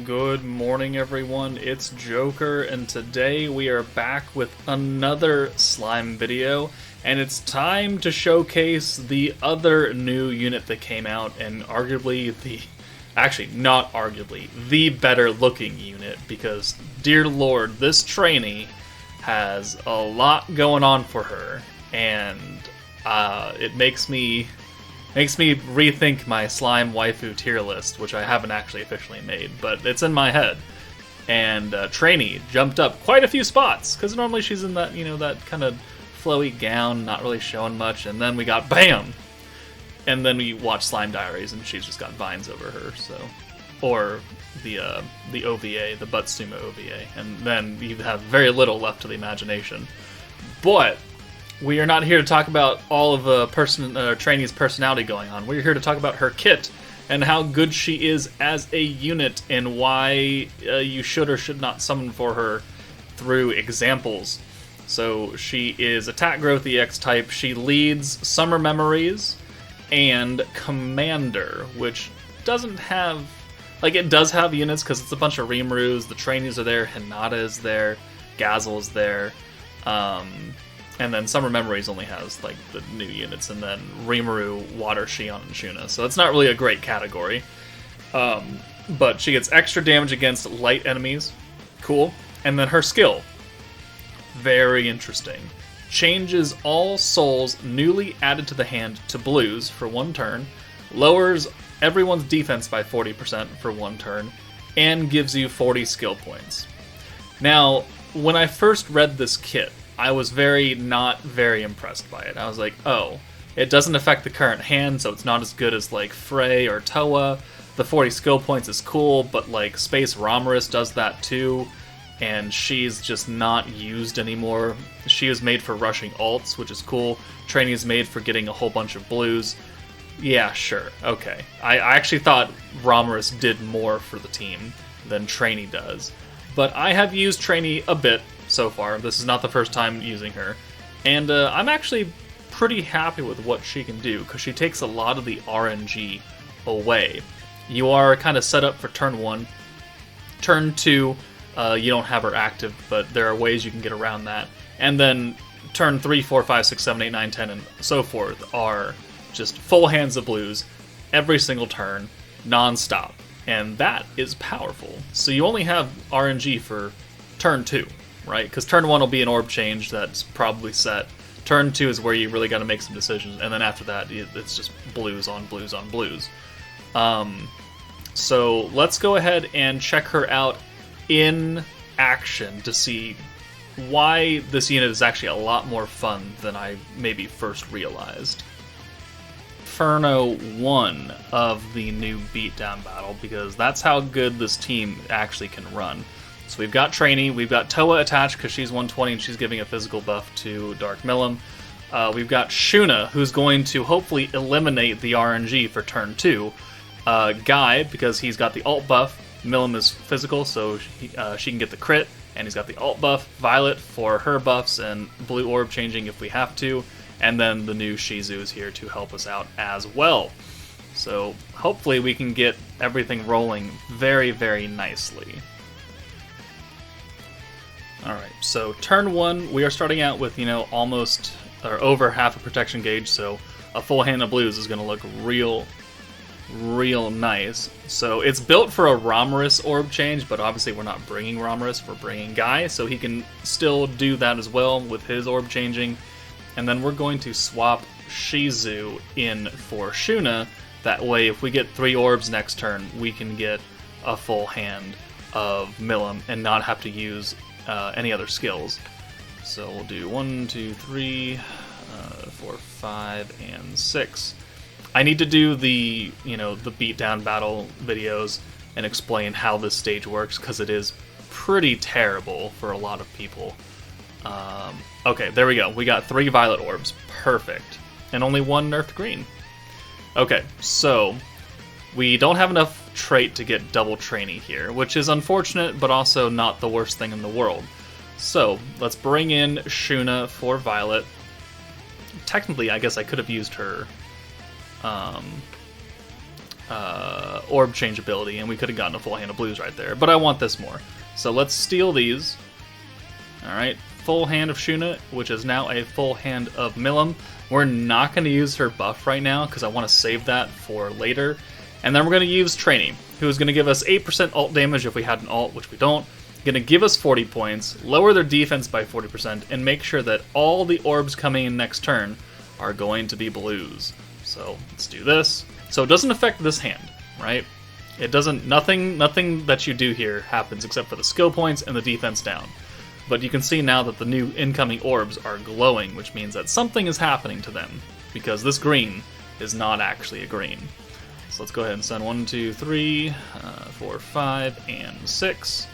Good morning, everyone. It's Joker, and today we are back with another slime video, and it's time to showcase the other new unit that came out, and arguably actually not arguably, the better looking unit, because, dear lord, this Treyni has a lot going on for her, and it makes me rethink my slime waifu tier list, which I haven't actually officially made, but it's in my head. And Treyni jumped up quite a few spots, because normally she's in that, that kind of flowy gown, not really showing much, and then we got BAM! And then we watched Slime Diaries, and she's just got vines over her, so... Or the OVA, the Butsumo OVA, and then you have very little left to the imagination. But... we are not here to talk about all of Treyni's personality going on. We're here to talk about her kit and how good she is as a unit and why you should or should not summon for her through examples. So she is Attack Growth EX type. She leads Summer Memories and Commander, which doesn't have... it does have units because it's a bunch of Rimarus. The Trainees are there. Hinata is there. Gazelle is there. And then Summer Memories only has, the new units, and then Rimuru, Water, Shion, and Shuna. So it's not really a great category. But she gets extra damage against light enemies. Cool. And then her skill. Very interesting. Changes all souls newly added to the hand to blues for 1 turn. Lowers everyone's defense by 40% for 1 turn. And gives you 40 skill points. Now, when I first read this kit, I was not very impressed by it. I was like, oh, it doesn't affect the current hand, so it's not as good as, Frey or Toa. The 40 skill points is cool, but, Space Romarus does that too, and she's just not used anymore. She was made for rushing ults, which is cool. Treyni is made for getting a whole bunch of blues. Yeah, sure, okay. I actually thought Romarus did more for the team than Treyni does. But I have used Treyni a bit so far. This is not the first time using her. And I'm actually pretty happy with what she can do, because she takes a lot of the RNG away. You are kind of set up for turn 1. Turn 2, you don't have her active, but there are ways you can get around that. And then turn 3, 4, 5, 6, 7, 8, 9, 10, and so forth are just full hands of blues every single turn, non-stop. And that is powerful. So you only have RNG for turn 2. Right? Because turn 1 will be an orb change that's probably set. Turn 2 is where you really got to make some decisions, and then after that, it's just blues on blues on blues. So let's go ahead and check her out in action to see why this unit is actually a lot more fun than I maybe first realized. Inferno 1 of the new beatdown battle, because that's how good this team actually can run. So we've got Treyni, we've got Toa attached because she's 120 and she's giving a physical buff to Dark Milim. We've got Shuna, who's going to hopefully eliminate the RNG for turn 2. Guy, because he's got the ult buff. Milim is physical, so she can get the crit, and he's got the ult buff. Violet for her buffs and blue orb changing if we have to. And then the new Shizu is here to help us out as well. So hopefully we can get everything rolling very, very nicely. Alright, so turn 1, we are starting out with, almost, or over half a protection gauge, so a full hand of blues is going to look real nice. So it's built for a Romarus orb change, but obviously we're not bringing Romarus, we're bringing Guy, so he can still do that as well with his orb changing. And then we're going to swap Shizu in for Shuna. That way, if we get 3 orbs next turn, we can get a full hand of Milim and not have to use any other skills. So we'll do 1, 2, 3, 4, 5, and 6. I need to do the beatdown battle videos and explain how this stage works, because it is pretty terrible for a lot of people. Okay, there we go. We got 3 violet orbs. Perfect. And only 1 nerfed green. Okay, so we don't have enough trait to get double Treyni here, which is unfortunate, but also not the worst thing in the world. So, let's bring in Shuna for Violet. Technically, I guess I could have used her orb change ability, and we could have gotten a full hand of blues right there. But I want this more. So let's steal these. Alright, full hand of Shuna, which is now a full hand of Milim. We're not going to use her buff right now, because I want to save that for later. And then we're going to use Treyni, who is going to give us 8% ult damage if we had an ult, which we don't. Going to give us 40 points, lower their defense by 40%, and make sure that all the orbs coming in next turn are going to be blues. So let's do this. So it doesn't affect this hand, right? It doesn't, nothing that you do here happens except for the skill points and the defense down. But you can see now that the new incoming orbs are glowing, which means that something is happening to them, because this green is not actually a green. So let's go ahead and send 1, 2, 3, 4, 5, and 6.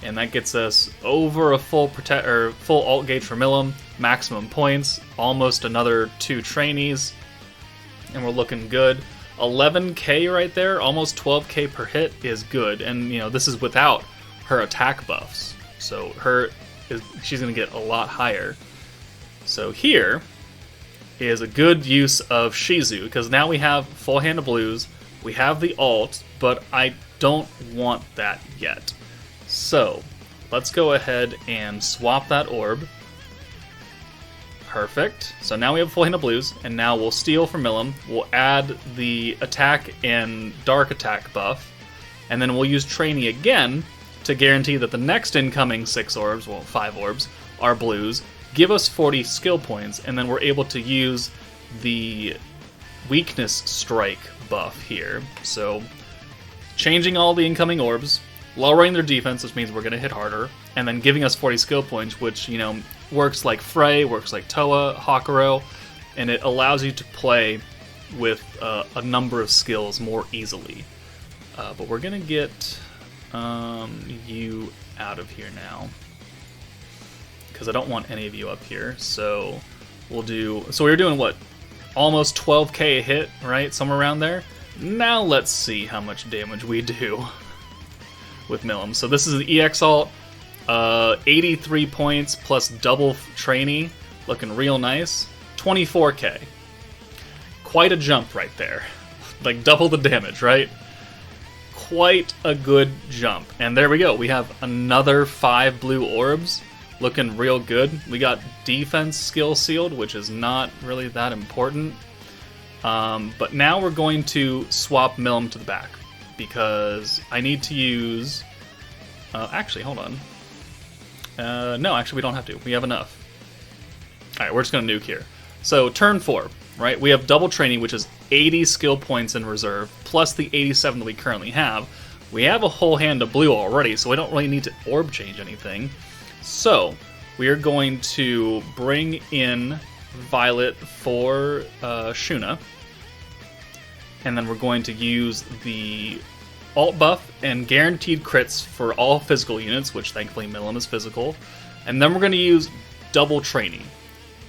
And that gets us over a full alt gauge for Milim, maximum points, almost another 2 trainees, and we're looking good. 11k right there, almost 12k per hit is good, and you know this is without her attack buffs, so she's going to get a lot higher. So here is a good use of Shizu, because now we have full hand of blues, we have the ult, but I don't want that yet. So let's go ahead and swap that orb. Perfect. So now we have full hand of blues, and now we'll steal from Milim. We'll add the attack and dark attack buff, and then we'll use Treyni again to guarantee that the next incoming 6 orbs, well 5 orbs, are blues, give us 40 skill points, and then we're able to use the weakness strike buff here. So changing all the incoming orbs, lowering their defense, which means we're going to hit harder, and then giving us 40 skill points, which, you know, works like Frey, works like Toa, Hakuro, and it allows you to play with a number of skills more easily. But we're going to get you out of here now, because I don't want any of you up here. So we'll do, so we were doing what, almost 12k a hit, right? Somewhere around there. Now let's see how much damage we do with Milim. So this is the EX ult, 83 points plus double Treyni, looking real nice. 24k. Quite a jump right there. Like double the damage, right? Quite a good jump. And there we go. We have another 5 blue orbs, looking real good. We got defense skill sealed, which is not really that important. But now we're going to swap Milim to the back, because I need to use... actually, hold on. No, actually we don't have to. We have enough. Alright, we're just going to nuke here. So, turn 4, right? We have double Treyni, which is 80 skill points in reserve, plus the 87 that we currently have. We have a whole hand of blue already, so we don't really need to orb change anything. So, we are going to bring in Violet for Shuna, and then we're going to use the alt buff and guaranteed crits for all physical units, which thankfully Milim is physical, and then we're going to use double Treyni.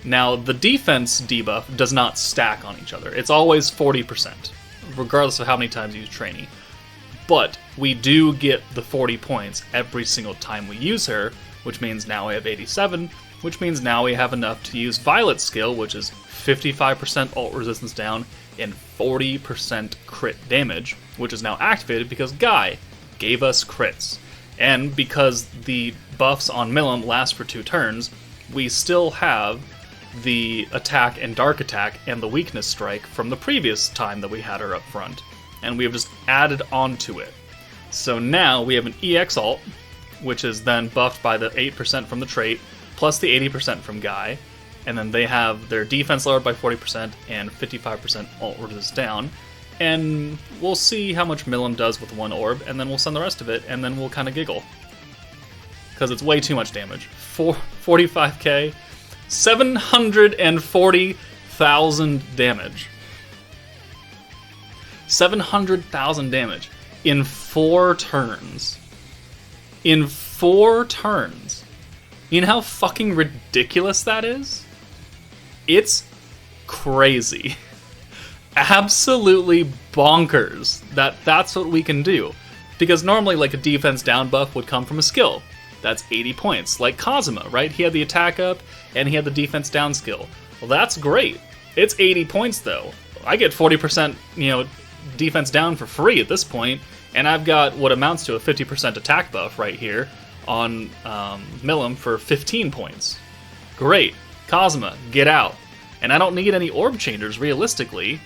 Now, the defense debuff does not stack on each other. It's always 40%, regardless of how many times you use Treyni. But we do get the 40 points every single time we use her, which means now we have 87, which means now we have enough to use Violet's skill, which is 55% ult resistance down and 40% crit damage, which is now activated because Guy gave us crits. And because the buffs on Milim last for 2 turns, we still have the attack and dark attack and the weakness strike from the previous time that we had her up front. And we have just added onto it. So now we have an EX ult, which is then buffed by the 8% from the trait, plus the 80% from Guy, and then they have their defense lowered by 40% and 55% ult resist down. And we'll see how much Milim does with 1 orb, and then we'll send the rest of it, and then we'll kind of giggle. Because it's way too much damage. 45k, 740,000 damage. 700,000 damage in 4 turns. In 4 turns. You know how fucking ridiculous that is? It's crazy. Absolutely bonkers that's what we can do. Because normally, like, a defense down buff would come from a skill. That's 80 points. Like Kazuma, right? He had the attack up, and he had the defense down skill. Well, that's great. It's 80 points, though. I get 40%, defense down for free at this point, and I've got what amounts to a 50% attack buff right here on Milim for 15 points. Great. Kazuma, get out. And I don't need any orb changers, realistically,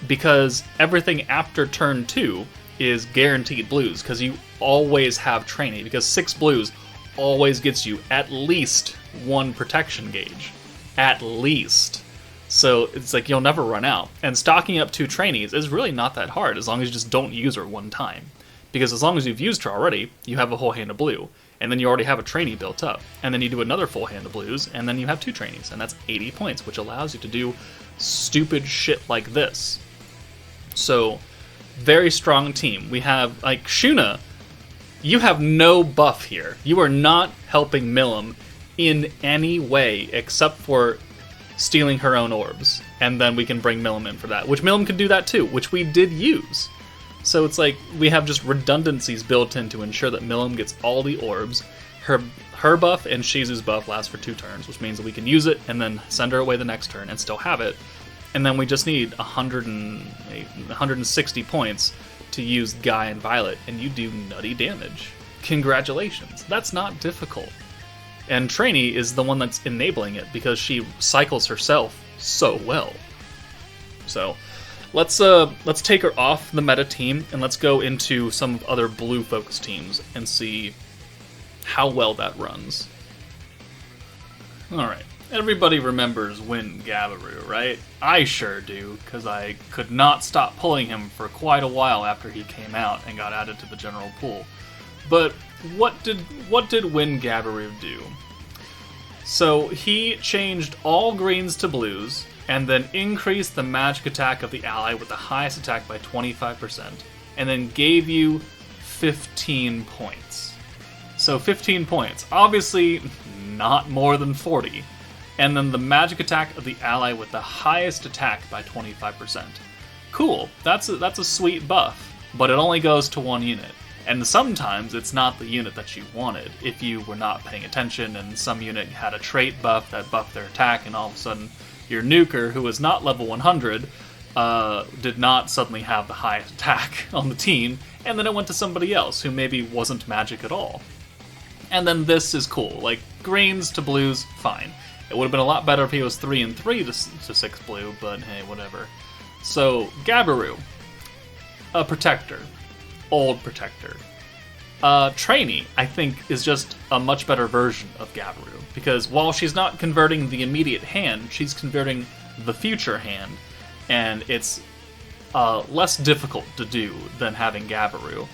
because everything after turn 2 is guaranteed blues, because you always have Treyni, because 6 blues always gets you at least 1 protection gauge. At least. So it's like you'll never run out. And stocking up 2 Treynis is really not that hard, as long as you just don't use her one time. Because as long as you've used her already, you have a whole hand of blue. And then you already have a Treyni built up. And then you do another full hand of blues, and then you have 2 Treynis. And that's 80 points, which allows you to do stupid shit like this. So, very strong team. We have, like, Shuna, you have no buff here. You are not helping Milim in any way except for stealing her own orbs. And then we can bring Milim in for that, which Milim can do that too, which we did use. So it's like we have just redundancies built in to ensure that Milim gets all the orbs. Her buff and Shizu's buff last for 2 turns, which means that we can use it and then send her away the next turn and still have it. And then we just need 160 points to use Guy and Violet, and you do nutty damage. Congratulations. That's not difficult. And Treyni is the one that's enabling it because she cycles herself so well. So let's take her off the meta team and let's go into some other blue focused teams and see how well that runs. Alright. Everybody remembers Win Gabiru, right? I sure do, because I could not stop pulling him for quite a while after he came out and got added to the general pool. But what did Win Gabiru do? So he changed all greens to blues, and then increased the magic attack of the ally with the highest attack by 25%, and then gave you 15 points. So 15 points. Obviously, not more than 40. And then the magic attack of the ally with the highest attack by 25%. Cool, that's a sweet buff, but it only goes to 1 unit. And sometimes it's not the unit that you wanted, if you were not paying attention and some unit had a trait buff that buffed their attack, and all of a sudden your nuker, who was not level 100, did not suddenly have the highest attack on the team, and then it went to somebody else who maybe wasn't magic at all. And then this is cool, like greens to blues, fine. It would have been a lot better if he was 3 and 3 to 6 blue, but hey, whatever. So, Gabiru. A protector. Old protector. Treyni, I think, is just a much better version of Gabiru, because while she's not converting the immediate hand, she's converting the future hand, and it's less difficult to do than having Gabiru.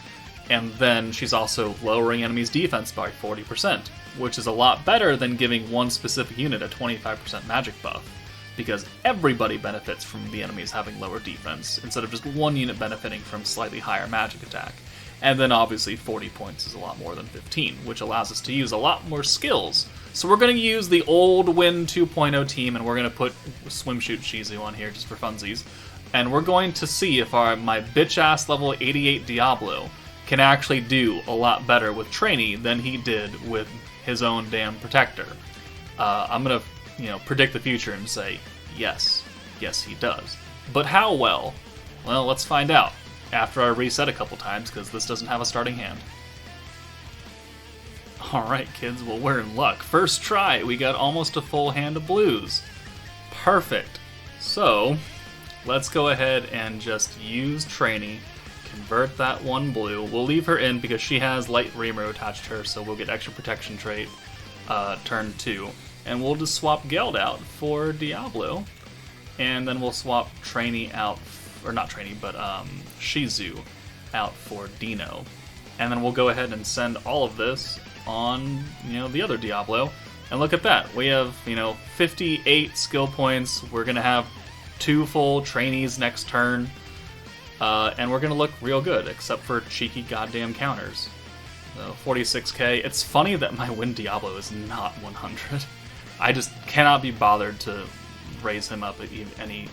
And then she's also lowering enemies' defense by 40%, which is a lot better than giving one specific unit a 25% magic buff, because everybody benefits from the enemies having lower defense, instead of just one unit benefiting from slightly higher magic attack. And then obviously 40 points is a lot more than 15, which allows us to use a lot more skills. So we're going to use the old Win 2.0 team, and we're going to put Swimshoot Shizu on here just for funsies. And we're going to see if my bitch-ass level 88 Diablo can actually do a lot better with Treyni than he did with his own damn protector. I'm gonna, predict the future and say, yes, he does. But how well? Well, let's find out after I reset a couple times, because this doesn't have a starting hand. Alright, kids, well, we're in luck. First try, we got almost a full hand of blues. Perfect. So, let's go ahead and just use Treyni. Convert that 1 blue. We'll leave her in because she has Light Reamer attached to her, so we'll get extra protection trait turn 2. And we'll just swap Geld out for Diablo. And then we'll swap Treyni out, or not Treyni, but Shizu out for Dino. And then we'll go ahead and send all of this on, the other Diablo. And look at that. We have, 58 skill points. We're going to have 2 full Treynis next turn. And we're going to look real good, except for cheeky goddamn counters. So 46k. It's funny that my Win Diablo is not 100. I just cannot be bothered to raise him up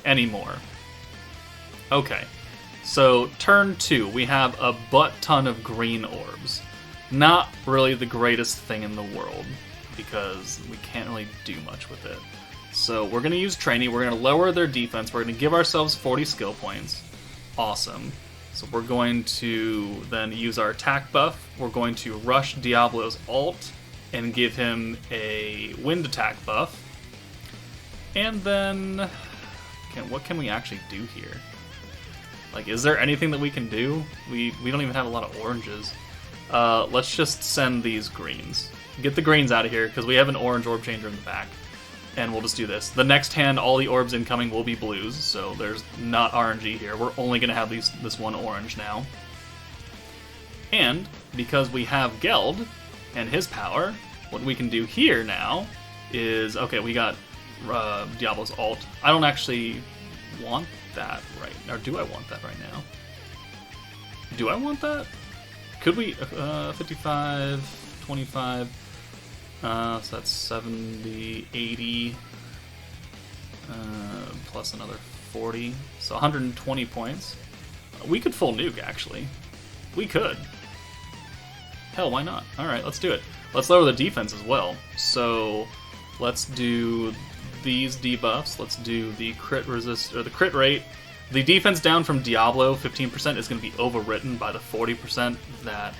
any more. Okay, so turn 2, we have a butt ton of green orbs. Not really the greatest thing in the world, because we can't really do much with it. So we're going to use Treyni, we're going to lower their defense, we're going to give ourselves 40 skill points. Awesome. So we're going to then use our attack buff. We're going to rush Diablo's ult and give him a wind attack buff. And then, what can we actually do here? Like, is there anything that we can do? We don't even have a lot of oranges. Let's just send these greens. Get the greens out of here, because we have an orange orb changer in the back. And we'll just do this. The next hand, all the orbs incoming will be blues, so there's not RNG here. We're only going to have this one orange now. And, because we have Geld and his power, what we can do here now is... Okay, we got Diablo's ult. I don't actually want that right... Or do I want that right now? Do I want that? Could we... 55, 25... so that's 70, 80, plus another 40, so 120 points. We could full nuke, actually. We could. Hell, why not? Alright, let's do it. Let's lower the defense as well. So, let's do these debuffs. Let's do the crit resist, or the crit rate. The defense down from Diablo, 15%, is going to be overwritten by the 40% that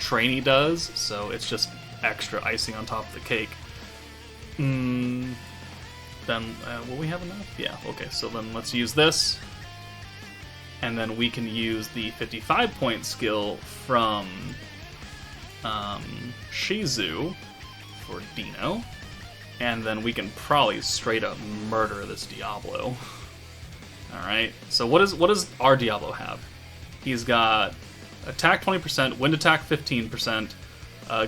Treyni does, so it's just extra icing on top of the cake. Then, will we have enough? Yeah, okay, so then let's use this. And then we can use the 55-point skill from Shizu for Dino. And then we can probably straight up murder this Diablo. Alright, so what does our Diablo have? He's got attack 20%, wind attack 15%,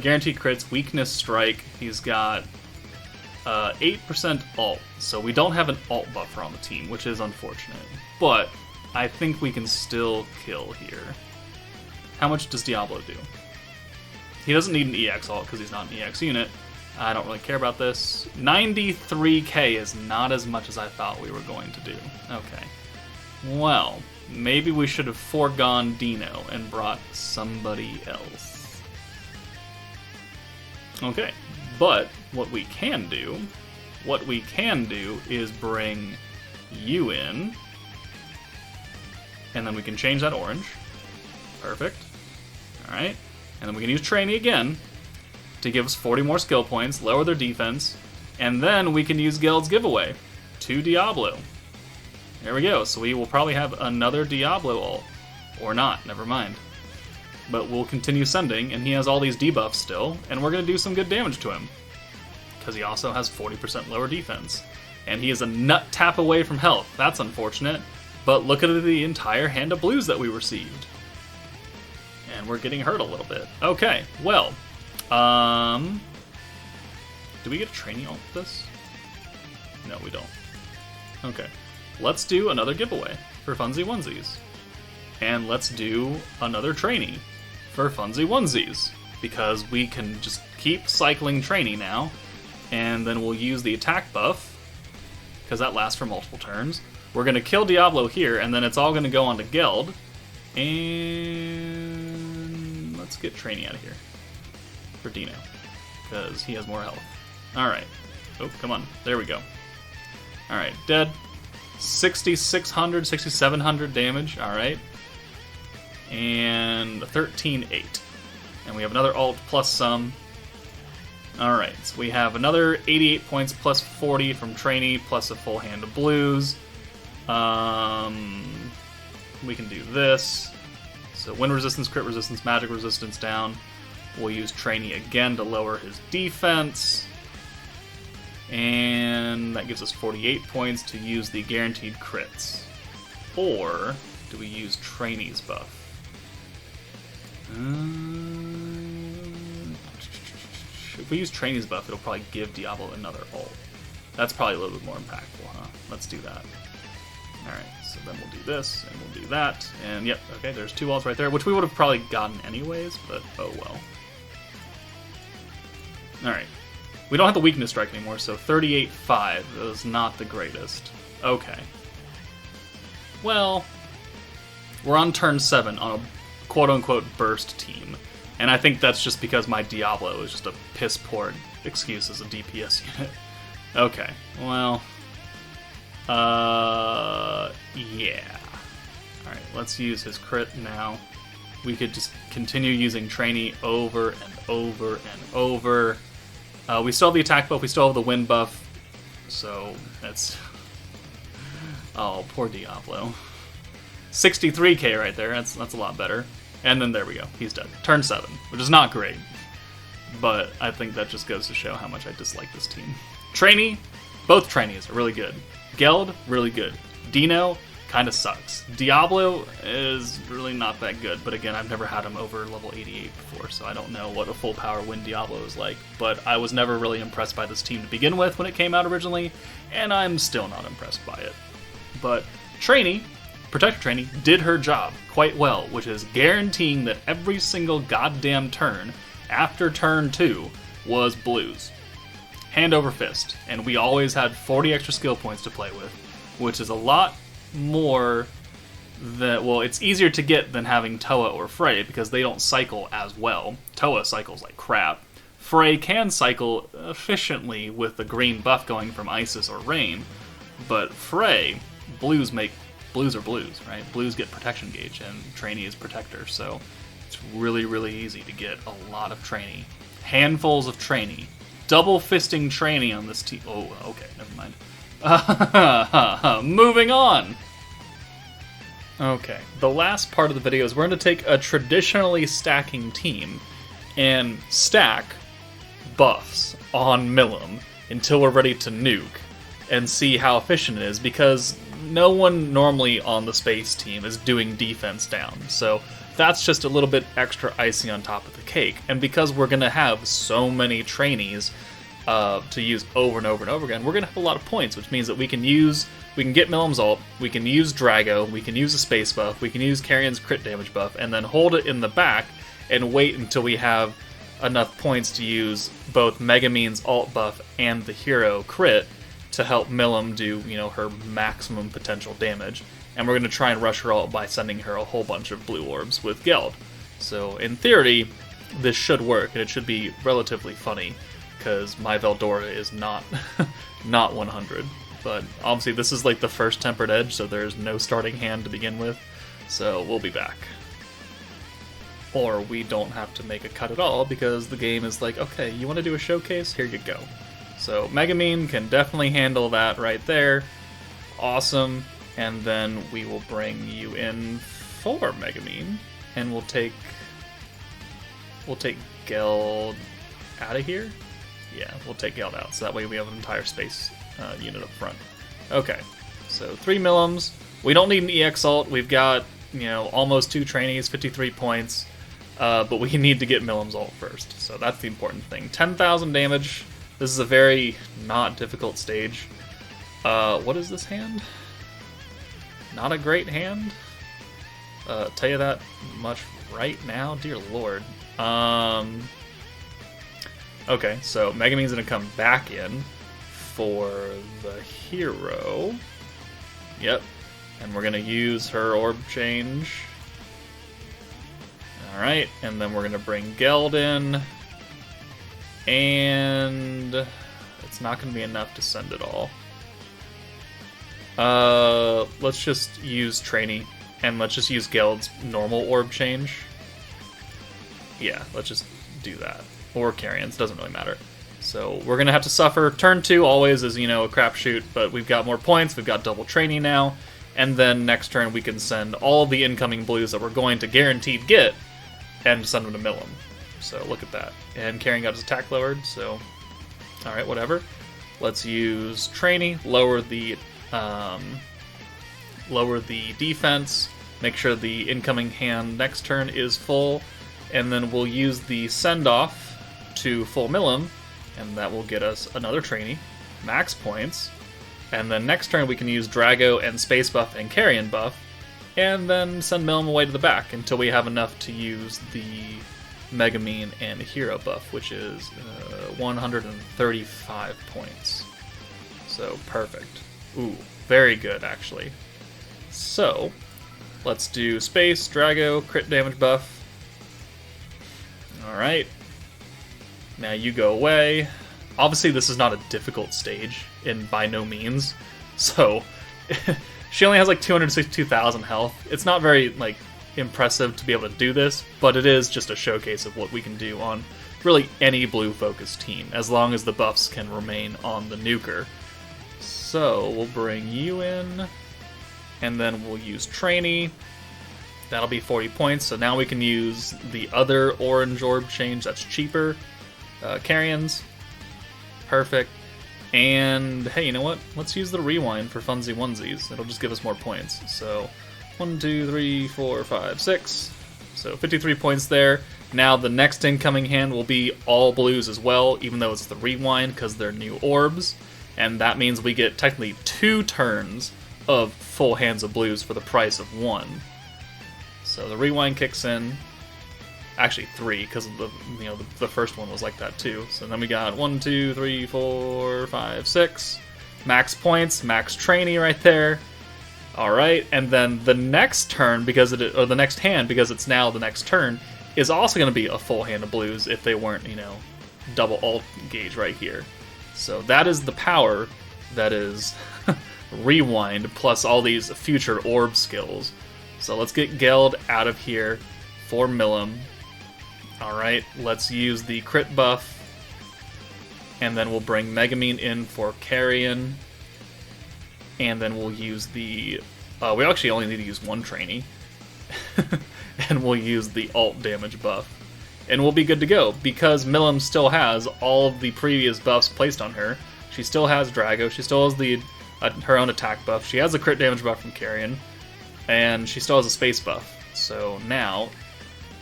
guaranteed crits, weakness, strike. He's got 8% ult, so we don't have an ult buffer on the team, which is unfortunate. But I think we can still kill here. How much does Diablo do? He doesn't need an EX ult because he's not an EX unit. I don't really care about this. 93k is not as much as I thought we were going to do. Okay. Well, maybe we should have foregone Dino and brought somebody else. Okay, but what we can do is bring you in, and then we can change that orange. Perfect. Alright, and then we can use Treyni again to give us 40 more skill points, lower their defense, and then we can use Geld's giveaway to Diablo. There we go, so we will probably have another Diablo ult. Or not, never mind. But we'll continue sending, and he has all these debuffs still, and we're going to do some good damage to him. Because he also has 40% lower defense. And he is a nut tap away from health. That's unfortunate, but look at the entire hand of blues that we received. And we're getting hurt a little bit. Okay, well, do we get a Treyni ult with this? No, we don't. Okay. Let's do another giveaway for Funsy Onesies. And let's do another Treyni for Funsy Onesies. Because we can just keep cycling Treyni now. And then we'll use the attack buff, because that lasts for multiple turns. We're going to kill Diablo here, and then it's all going to go on to Geld. And let's get Treyni out of here for Dino, because he has more health. Alright. Oh, come on. There we go. Alright, dead. 6,600, 6,700 damage. Alright. And 13,800. And we have another ult plus some. Alright, so we have another 88 points plus 40 from Treyni, plus a full hand of blues. We can do this. So wind resistance, crit resistance, magic resistance down. We'll use Treyni again to lower his defense. And that gives us 48 points to use the guaranteed crits. Or do we use Treyni's buff? If we use Treyni's buff, it'll probably give Diablo another ult. That's probably a little bit more impactful, huh? Let's do that. Alright, so then we'll do this, and we'll do that. And yep, okay, there's two ults right there, which we would have probably gotten anyways, but oh well. Alright. We don't have the weakness strike anymore, so 38.5 is not the greatest. Okay. Well, we're on turn 7 on a quote-unquote burst team. And I think that's just because my Diablo is just a piss-poor excuse as a DPS unit. Okay, well... yeah. Alright, let's use his crit now. We could just continue using Treyni over and over and over. We still have the attack buff, we still have the wind buff, so that's... Oh, poor Diablo. 63k right there, that's a lot better. And then there we go, he's dead. Turn 7, which is not great, but I think that just goes to show how much I dislike this team. Treyni, both Treynis are really good. Geld, really good. Dino, kind of sucks. Diablo is really not that good, but again, I've never had him over level 88 before, so I don't know what a full power win Diablo is like, but I was never really impressed by this team to begin with when it came out originally, and I'm still not impressed by it. But Treyni, Protector Treyni, did her job quite well, which is guaranteeing that every single goddamn turn after turn 2 was blues. Hand over fist, and we always had 40 extra skill points to play with, which is a lot more than, well, it's easier to get than having Toa or Frey because they don't cycle as well. Toa cycles like crap. Frey can cycle efficiently with the green buff going from Isis or Rain, but Frey, blues are blues, right? Blues get protection gauge, and Treyni is protector, so it's really, really easy to get a lot of Treyni. Handfuls of Treyni. Double fisting Treyni on this team. Oh, okay, never mind. Moving on! Okay, the last part of the video is we're going to take a traditionally stacking team and stack buffs on Milim until we're ready to nuke and see how efficient it is, because no one normally on the space team is doing defense down, so that's just a little bit extra icing on top of the cake. And because we're going to have so many Treynis to use over and over and over again, we're going to have a lot of points, which means that we can get Milim's ult, we can use Drago, we can use a space buff, we can use Carrion's crit damage buff, and then hold it in the back and wait until we have enough points to use both Megumin's ult buff and the hero crit to help Milim do, her maximum potential damage. And we're going to try and rush her ult by sending her a whole bunch of blue orbs with Geld. So in theory, this should work, and it should be relatively funny, because my Veldora is not 100. But obviously this is like the first Tempered Edge, so there's no starting hand to begin with, so we'll be back. Or we don't have to make a cut at all, because the game is like, okay, you want to do a showcase? Here you go. So Megumin can definitely handle that right there. Awesome. And then we will bring you in for Megumin, and we'll take Geld out of here. Yeah, we'll take Geld out, so that way we have an entire space unit up front. Okay, so 3 Milims. We don't need an EX ult. We've got, almost 2 Treynis, 53 points, but we need to get Milim's ult first, so that's the important thing. 10,000 damage. This is a very not difficult stage. What is this hand? Not a great hand. Tell you that much right now, dear lord. Okay, so Megumin's gonna come back in for the hero. Yep, and we're gonna use her orb change. Alright, and then we're gonna bring Geld in. And it's not gonna be enough to send it all. Let's just use Treyni, and let's just use Geld's normal orb change. Yeah, let's just do that. Or Carrion's, doesn't really matter. So we're gonna have to suffer. Turn 2 always is, a crapshoot, but we've got more points, we've got double Treyni now, and then next turn we can send all of the incoming blues that we're going to guaranteed get, and send them to Milim. So look at that. And Carrion got his attack lowered, so alright, whatever. Let's use Treyni, lower the defense, make sure the incoming hand next turn is full, and then we'll use the send-off to full Milim, and that will get us another Treyni, max points, and then next turn we can use Drago and Space Buff and Carrion Buff, and then send Milim away to the back until we have enough to use the Megumin and hero buff, which is 135 points. So perfect. Ooh, very good actually. So let's do Space, Drago, crit damage buff. Alright. Now you go away. Obviously this is not a difficult stage, by no means. So She only has like 262,000 health. It's not very like impressive to be able to do this, but it is just a showcase of what we can do on really any blue-focused team, as long as the buffs can remain on the nuker. So we'll bring you in, and then we'll use Treyni. That'll be 40 points, so now we can use the other orange orb change that's cheaper. Carrions. Perfect. And, hey, you know what? Let's use the rewind for funsy onesies. It'll just give us more points. So, 1, 2, 3, 4, 5, 6. So, 53 points there. Now, the next incoming hand will be all blues as well, even though it's the rewind, because they're new orbs. And that means we get technically 2 turns of full hands of blues for the price of 1. So the rewind kicks in. Actually 3, because the first one was like that too. So then we got 1, 2, 3, 4, 5, 6. Max points, max Treyni right there. Alright, and then the next turn, the next hand, because it's now the next turn, is also going to be a full hand of blues if they weren't, double alt gauge right here. So that is the power that is rewind plus all these future orb skills. So let's get Geld out of here for Milim. Alright, let's use the crit buff. And then we'll bring Megamine in for Carrion. And then we'll use the... we actually only need to use 1 Treyni. And we'll use the alt damage buff. And we'll be good to go, because Milim still has all of the previous buffs placed on her. She still has Drago, she still has her own attack buff, she has a crit damage buff from Carrion, and she still has a space buff. So now,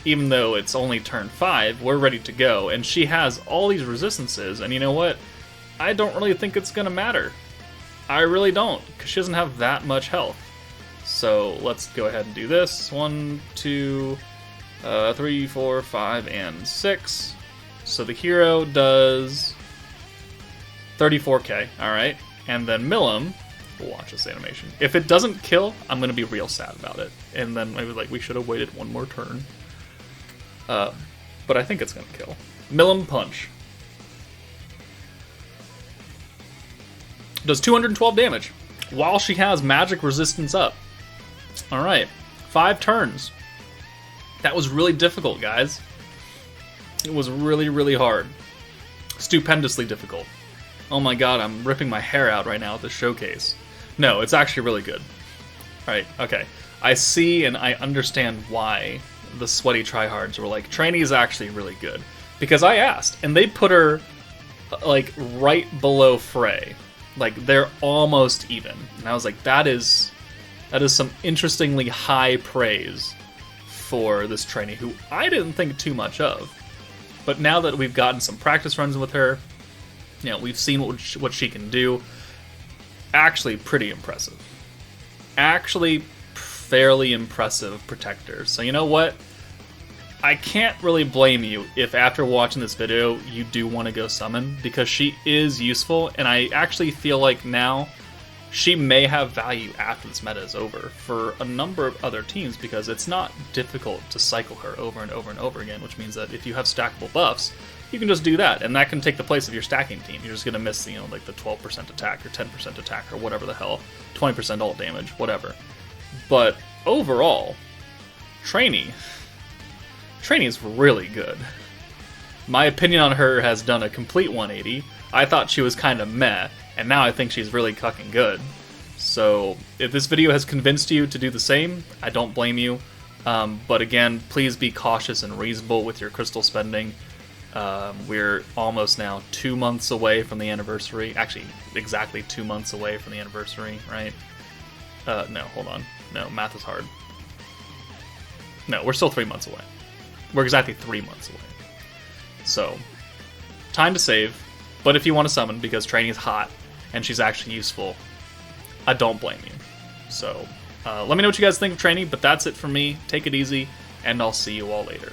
even though it's only turn 5, we're ready to go, and she has all these resistances, and you know what? I don't really think it's gonna matter. I really don't, because she doesn't have that much health. So let's go ahead and do this. 1, 2... 3, 4, 5, and 6. So the hero does 34k, alright. And then Milim, we'll watch this animation. If it doesn't kill, I'm going to be real sad about it. And then maybe we should have waited 1 more turn. But I think it's going to kill. Milim Punch. Does 212 damage while she has magic resistance up. Alright, 5 turns. That was really difficult, guys. It was really, really hard. Stupendously difficult. Oh my god, I'm ripping my hair out right now at the showcase. No, it's actually really good. Alright, okay. I see and I understand why the sweaty tryhards were like, Treyni is actually really good. Because I asked, and they put her, like, right below Frey. Like, they're almost even. And I was like, that is some interestingly high praise for this Treyni, who I didn't think too much of. But now that we've gotten some practice runs with her, we've seen what she can do. Actually pretty impressive. Actually fairly impressive protector. So you know what? I can't really blame you if after watching this video you do want to go summon, because she is useful, and I actually feel like now she may have value after this meta is over for a number of other teams, because it's not difficult to cycle her over and over and over again, which means that if you have stackable buffs, you can just do that, and that can take the place of your stacking team. You're just going to miss, like the 12% attack or 10% attack or whatever the hell, 20% ult damage, whatever. But overall, Treyni is really good. My opinion on her has done a complete 180. I thought she was kind of meh, and now I think she's really cucking good. So if this video has convinced you to do the same, I don't blame you. But again, please be cautious and reasonable with your crystal spending. We're almost now 2 months away from the anniversary. Actually, exactly 2 months away from the anniversary, right? No, hold on. No, math is hard. No, we're still 3 months away. We're exactly 3 months away. So, time to save. But if you want to summon, because Treyni's hot, and she's actually useful, I don't blame you. So, let me know what you guys think of Treyni, but that's it for me. Take it easy, and I'll see you all later.